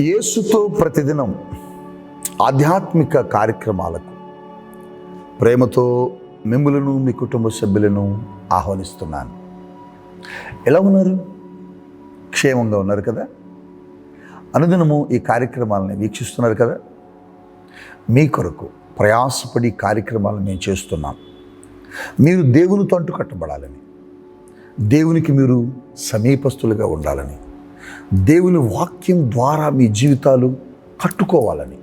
యేసుతో ప్రతిదినం ఆధ్యాత్మిక కార్యక్రమాలకు ప్రేమతో మిమ్ములను మీ కుటుంబ సభ్యులను ఆహ్వానిస్తున్నాను. ఎలా ఉన్నారు? క్షేమంగా ఉన్నారు కదా? అనుదినము ఈ కార్యక్రమాలను వీక్షిస్తున్నారు కదా? మీ కొరకు ప్రయాసపడి కార్యక్రమాలను మేము చేస్తున్నాం. మీరు దేవునితో అంటు కట్టబడాలని, దేవునికి మీరు సమీపస్తులుగా ఉండాలని, దేవుని వాక్యం ద్వారా మీ జీవితాలు కట్టుకోవాలని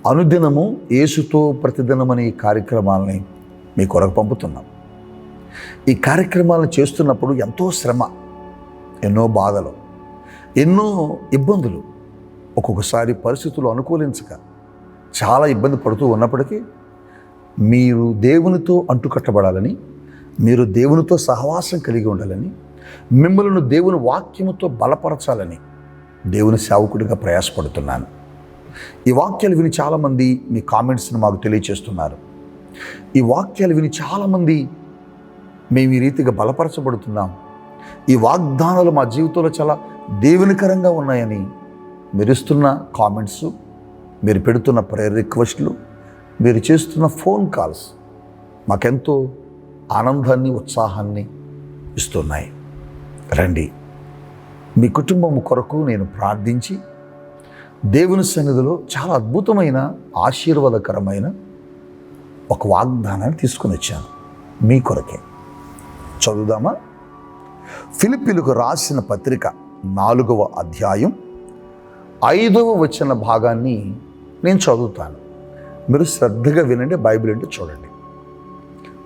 అనుదినము యేసుతో ప్రతిదినం అనే ఈ కార్యక్రమాలని మీ కొరకు పంపుతున్నాం. ఈ కార్యక్రమాలను చేస్తున్నప్పుడు ఎంతో శ్రమ, ఎన్నో బాధలు, ఎన్నో ఇబ్బందులు, ఒక్కొక్కసారి పరిస్థితులు అనుకూలించక చాలా ఇబ్బంది పడుతూ ఉన్నప్పటికీ మీరు దేవునితో అంటుకట్టబడాలని, మీరు దేవునితో సహవాసం కలిగి ఉండాలని, మిమ్మల్ని దేవుని వాక్యముతో బలపరచాలని దేవుని సేవకుడిగా ప్రయాసపడుతున్నాను. ఈ వాక్యాలు విని చాలామంది మీ కామెంట్స్ని మాకు తెలియచేస్తున్నారు. ఈ వాక్యాలు విని చాలామంది మేము ఈ రీతిగా బలపరచబడుతున్నాం, ఈ వాగ్దానాలు మా జీవితంలో చాలా దేవునికరంగా ఉన్నాయని మీరు ఇస్తున్న కామెంట్స్, మీరు పెడుతున్న ప్రేయర్ రిక్వెస్ట్లు, మీరు చేస్తున్న ఫోన్ కాల్స్ మాకెంతో ఆనందాన్ని, ఉత్సాహాన్ని ఇస్తున్నాయి. రండి, మీ కుటుంబం కొరకు నేను ప్రార్థించి దేవుని సన్నిధిలో చాలా అద్భుతమైన ఆశీర్వాదకరమైన ఒక వాగ్దానాన్ని తీసుకుని వచ్చాను మీ కొరకే. చదువుదామా? ఫిలిప్పీలకు రాసిన పత్రిక 4వ అధ్యాయం 5వ వచన భాగాన్ని నేను చదువుతాను. మీరు శ్రద్ధగా వినండి, బైబిల్ అంటే చూడండి.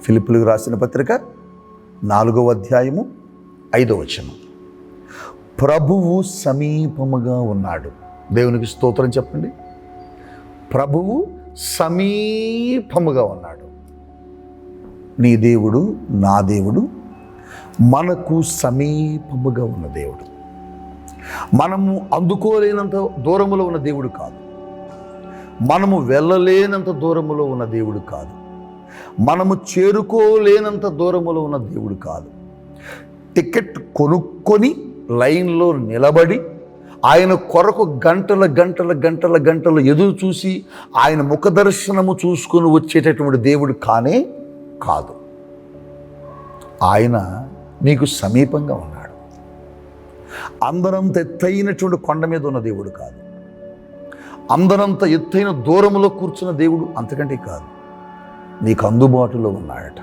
ఫిలిప్పీలకు రాసిన పత్రిక 4వ అధ్యాయము 5వ వచనం. ప్రభువు సమీపముగా ఉన్నాడు. దేవునికి స్తోత్రం చెప్పండి. ప్రభువు సమీపముగా ఉన్నాడు. నీ దేవుడు, నా దేవుడు మనకు సమీపముగా ఉన్న దేవుడు. మనము అందుకోలేనంత దూరములో ఉన్న దేవుడు కాదు, మనము వెళ్ళలేనంత దూరములో ఉన్న దేవుడు కాదు, మనము చేరుకోలేనంత దూరములో ఉన్న దేవుడు కాదు. టికెట్ కొనుక్కొని లైన్లో నిలబడి ఆయన కొరకు గంటల గంటల గంటల గంటలు ఎదురు చూసి ఆయన ముఖ దర్శనము చూసుకొని వచ్చేటటువంటి దేవుడు కానే కాదు. ఆయన నీకు సమీపంగా ఉన్నాడు. అందరంత ఎత్తైనటువంటి కొండ మీద ఉన్న దేవుడు కాదు, అందరంత ఎత్తైన దూరంలో కూర్చున్న దేవుడు అంతకంటే కాదు. నీకు అందుబాటులో ఉన్నాడట.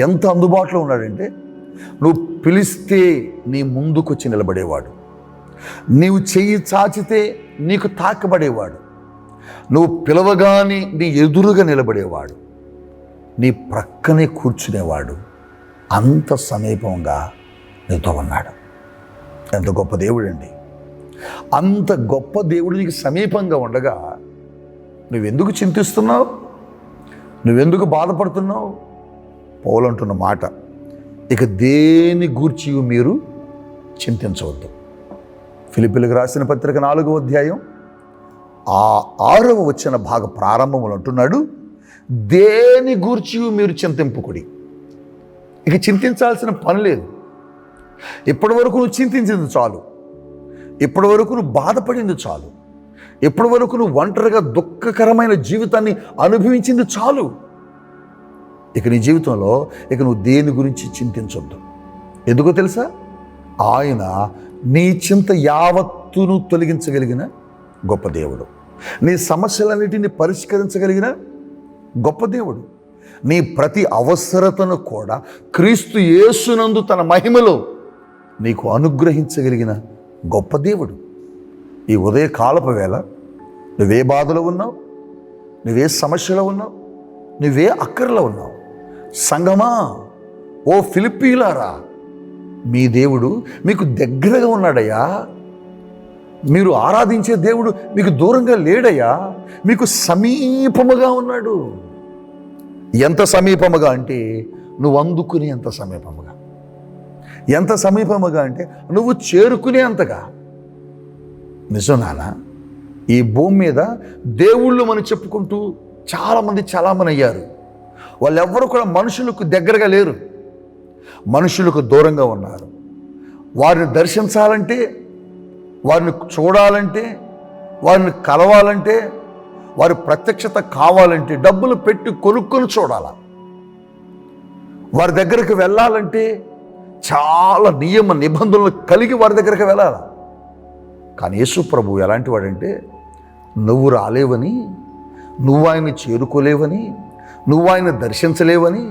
ఎంత అందుబాటులో ఉన్నాడంటే, నువ్వు పిలిస్తే నీ ముందుకొచ్చి నిలబడేవాడు, నీవు చెయ్యి చాచితే నీకు తాకబడేవాడు, నువ్వు పిలవగానే నీ ఎదురుగా నిలబడేవాడు, నీ ప్రక్కనే కూర్చునేవాడు. అంత సమీపంగా నీతో ఉన్నాడు. ఎంత గొప్ప దేవుడండి! అంత గొప్ప దేవుడు నీకు సమీపంగా ఉండగా నువ్వెందుకు చింతిస్తున్నావు? నువ్వెందుకు బాధపడుతున్నావు? పౌలు అంటున్న మాట, ఇక దేని గూర్చి మీరు చింతించవద్దు. ఫిలిప్పీలకు రాసిన పత్రిక 4వ అధ్యాయం 6వ వచన భాగ ప్రారంభములు అంటున్నాడు, దేని గూర్చి మీరు చింతింపుకుడి. ఇక చింతించాల్సిన పని లేదు. ఇప్పటి వరకు నువ్వు చింతించింది చాలు, ఇప్పటి వరకు నువ్వు బాధపడింది చాలు, ఇప్పటి వరకు నువ్వు ఒంటరిగా దుఃఖకరమైన జీవితాన్ని అనుభవించింది చాలు. ఇక నీ జీవితంలో ఇక నువ్వు దేని గురించి చింతించొద్దు. ఎందుకో తెలుసా? ఆయన నీ చింత యావత్తును తొలగించగలిగిన గొప్ప దేవుడు, నీ సమస్యలన్నిటిని పరిష్కరించగలిగిన గొప్ప దేవుడు, నీ ప్రతి అవసరతను కూడా క్రీస్తు యేసునందు తన మహిమలో నీకు అనుగ్రహించగలిగిన గొప్ప దేవుడు. ఈ ఉదయకాలపు వేళ నువ్వే బాధలో ఉన్నావు, నువ్వే సమస్యలో ఉన్నావు, నువ్వే అక్కర్లో ఉన్నావు. సంగమా, ఓ ఫిలిప్పీలారా, మీ దేవుడు మీకు దగ్గరగా ఉన్నాడయ్యా. మీరు ఆరాధించే దేవుడు మీకు దూరంగా లేడయ్యా, మీకు సమీపముగా ఉన్నాడు. ఎంత సమీపముగా అంటే నువ్వు అందుకునే అంత సమీపముగా, ఎంత సమీపముగా అంటే నువ్వు చేరుకునే అంతగా. నిజం నాన్న, ఈ భూమి మీద దేవుళ్ళు మనం చెప్పుకుంటూ చాలామంది చాలామంది అయ్యారు. వాళ్ళెవ్వరూ కూడా మనుషులకు దగ్గరగా లేరు, మనుషులకు దూరంగా ఉన్నారు. వారిని దర్శించాలంటే వారిని చూడాలంటే, వారిని కలవాలంటే, వారి ప్రత్యక్షత కావాలంటే డబ్బులు పెట్టి కొనుక్కొని చూడాలి. వారి దగ్గరికి వెళ్ళాలంటే చాలా నియమ నిబంధనలు కలిగి వారి దగ్గరికి వెళ్ళాలి. కానీ యేసు ప్రభు ఎలాంటి వాడంటే, నువ్వు రాలేవని, నువ్వు ఆయన్ని చేరుకోలేవని, నువ్వు ఆయన దర్శించలేవని,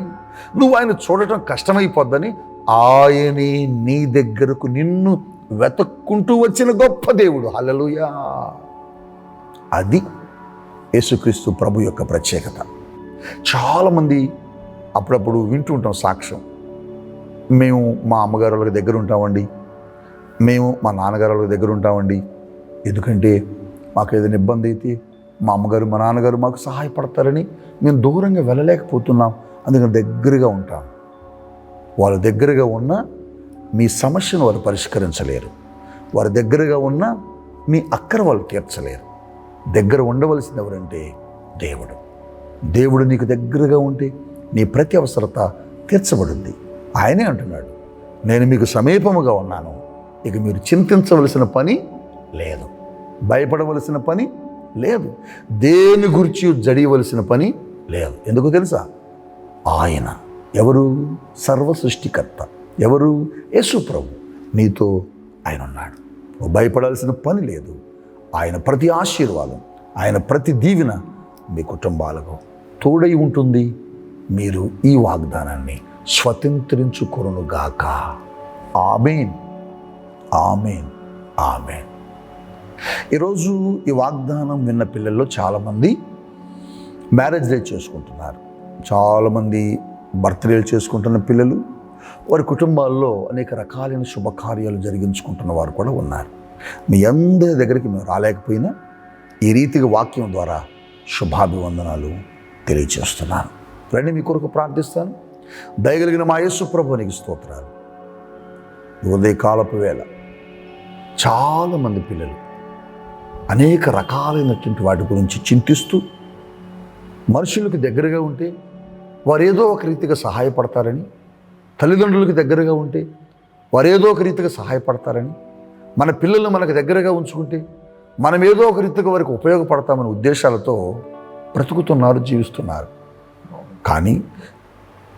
నువ్వు ఆయన చూడటం కష్టమైపోద్దని ఆయనే నీ దగ్గరకు నిన్ను వెతుక్కుంటూ వచ్చిన గొప్ప దేవుడు. హల్లెలూయా! అది యేసుక్రీస్తు ప్రభు యొక్క ప్రత్యేకత. చాలామంది అప్పుడప్పుడు వింటూ ఉంటాం సాక్ష్యం, మేము మా అమ్మగారు వాళ్ళకి దగ్గర ఉంటామండి, మేము మా నాన్నగారు వాళ్ళకి దగ్గర ఉంటామండి, ఎందుకంటే మాకు ఏదైనా ఇబ్బంది అయితే మా అమ్మగారు మా నాన్నగారు మాకు సహాయపడతారని మేము దూరంగా వెళ్ళలేకపోతున్నాం, అందుకని దగ్గరగా ఉంటాం. వాళ్ళ దగ్గరగా ఉన్న మీ సమస్యను వారు పరిష్కరించలేరు, వారి దగ్గరగా ఉన్న మీ అక్కర వాళ్ళు తీర్చలేరు. దగ్గర ఉండవలసింది ఎవరంటే దేవుడు. దేవుడు నీకు దగ్గరగా ఉంటే నీ ప్రతి అవసరత తీర్చబడింది. ఆయనే అంటున్నాడు, నేను మీకు సమీపముగా ఉన్నాను, ఇక మీరు చింతించవలసిన పని లేదు, భయపడవలసిన పని లేదు, దేని గురించి జడియవలసిన పని లేదు. ఎందుకు తెలుసా? ఆయన ఎవరు? సర్వ సృష్టికర్త. ఎవరు? యేసు ప్రభు. నీతో ఆయన ఉన్నాడు, నువ్వు భయపడాల్సిన పని లేదు. ఆయన ప్రతి ఆశీర్వాదం, ఆయన ప్రతి దీవెన మీ కుటుంబాలకు తోడై ఉంటుంది. మీరు ఈ వాగ్దానాన్ని స్వతంత్రించుకొనుగాక. ఆమేన్, ఆమేన్, ఆమేన్. ఈరోజు ఈ వాగ్దానం విన్న పిల్లల్లో చాలామంది మ్యారేజ్ డే చేసుకుంటున్నారు, చాలామంది బర్త్డేలు చేసుకుంటున్న పిల్లలు, వారి కుటుంబాల్లో అనేక రకాలైన శుభకార్యాలు జరిగించుకుంటున్న వారు కూడా ఉన్నారు. మీ అందరి దగ్గరికి మేము రాలేకపోయినా ఈ రీతిగా వాక్యం ద్వారా శుభాభివందనాలు తెలియచేస్తున్నాను. రండి, మీ కొరకు ప్రార్థిస్తాను. దయగలిగిన మా యేసు ప్రభువునికి స్తోత్రాలు. ఉదయకాలపు వేళ చాలామంది పిల్లలు అనేక రకాలైనటువంటి వాటి గురించి చింతిస్తూ, మనుషులకు దగ్గరగా ఉంటే వారు ఏదో ఒక రీతిగా సహాయపడతారని, తల్లిదండ్రులకు దగ్గరగా ఉంటే వారు ఏదో ఒక రీతిగా సహాయపడతారని, మన పిల్లలను మనకు దగ్గరగా ఉంచుకుంటే మనం ఏదో ఒక రీతిగా వారికి ఉపయోగపడతామనే ఉద్దేశాలతో బ్రతుకుతున్నారు, జీవిస్తున్నారు. కానీ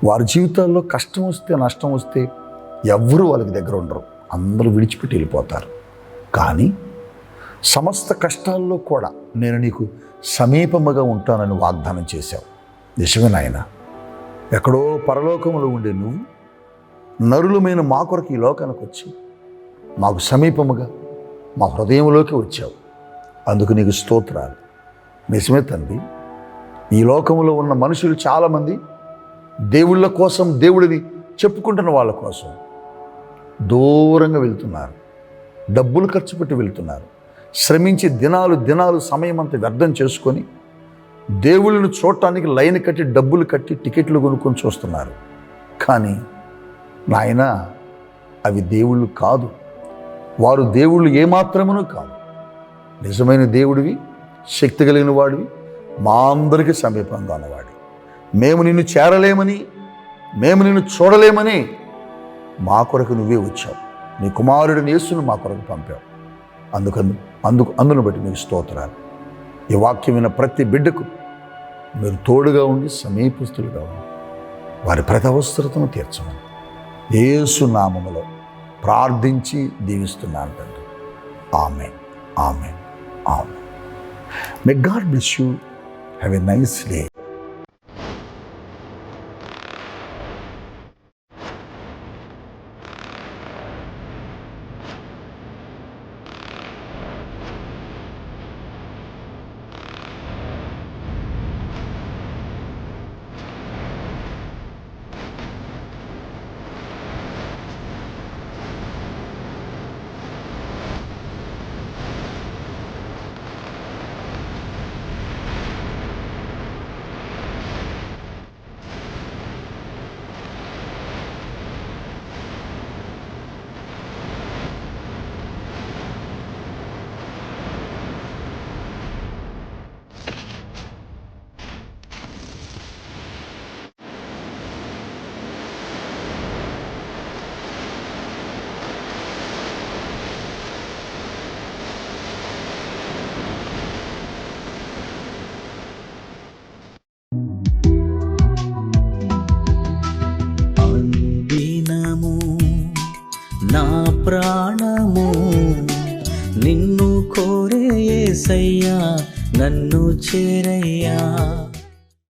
వారి జీవితాల్లో కష్టం వస్తే, నష్టం వస్తే ఎవ్వరూ వాళ్ళకి దగ్గర ఉండరు, అందరూ విడిచిపెట్టి వెళ్ళిపోతారు. కానీ సమస్త కష్టాల్లో కూడా నేను నీకు సమీపముగా ఉంటానని వాగ్దానం చేశావు. నిజమే నాయనా. ఎక్కడో పరలోకములో ఉండే నువ్వు నరులమైన మా కొరకు ఈ లోకానికి వచ్చి మాకు సమీపముగా మా హృదయంలోకి వచ్చావు. అందుకు నీకు స్తోత్రాలు. నిజమే తండ్రి, ఈ లోకంలో ఉన్న మనుషులు చాలామంది దేవుళ్ళ కోసం, దేవుడిని చెప్పుకుంటున్న వాళ్ళ కోసం దూరంగా వెళ్తున్నారు, డబ్బులు ఖర్చు పెట్టి వెళ్తున్నారు, శ్రమించి దినాలు సమయం అంతా వ్యర్థం చేసుకొని దేవుళ్ళను చూడటానికి లైన్ కట్టి, డబ్బులు కట్టి, టికెట్లు కొనుక్కొని చూస్తున్నారు. కానీ నాయన, అవి దేవుళ్ళు కాదు, వారు దేవుళ్ళు ఏమాత్రమునూ కాదు. నిజమైన దేవుడివి, శక్తి కలిగిన వాడివి, మా అందరికీ సమీపంగా ఉన్నవాడి. మేము నిన్ను చేరలేమని, మేము నిన్ను చూడలేమని మా కొరకు నువ్వే వచ్చావు. నీ కుమారుడిని యేసును మా కొరకు పంపావు. అందును బట్టి మీకు స్తోత్రాలు. ఈ వాక్యం విన్న ప్రతి బిడ్డకు మీరు తోడుగా ఉండి, సమీపస్తులుగా ఉండి, వారి ప్రతి అవసరతను తీర్చమని యేసు నామములో ప్రార్థించి దీవిస్తున్నాను తండ్రి. Amen, amen, amen. May God bless you. Have a nice day. ప్రాణము నిన్ను కోరే యేసయ్యా నన్ను చేరయ్యా.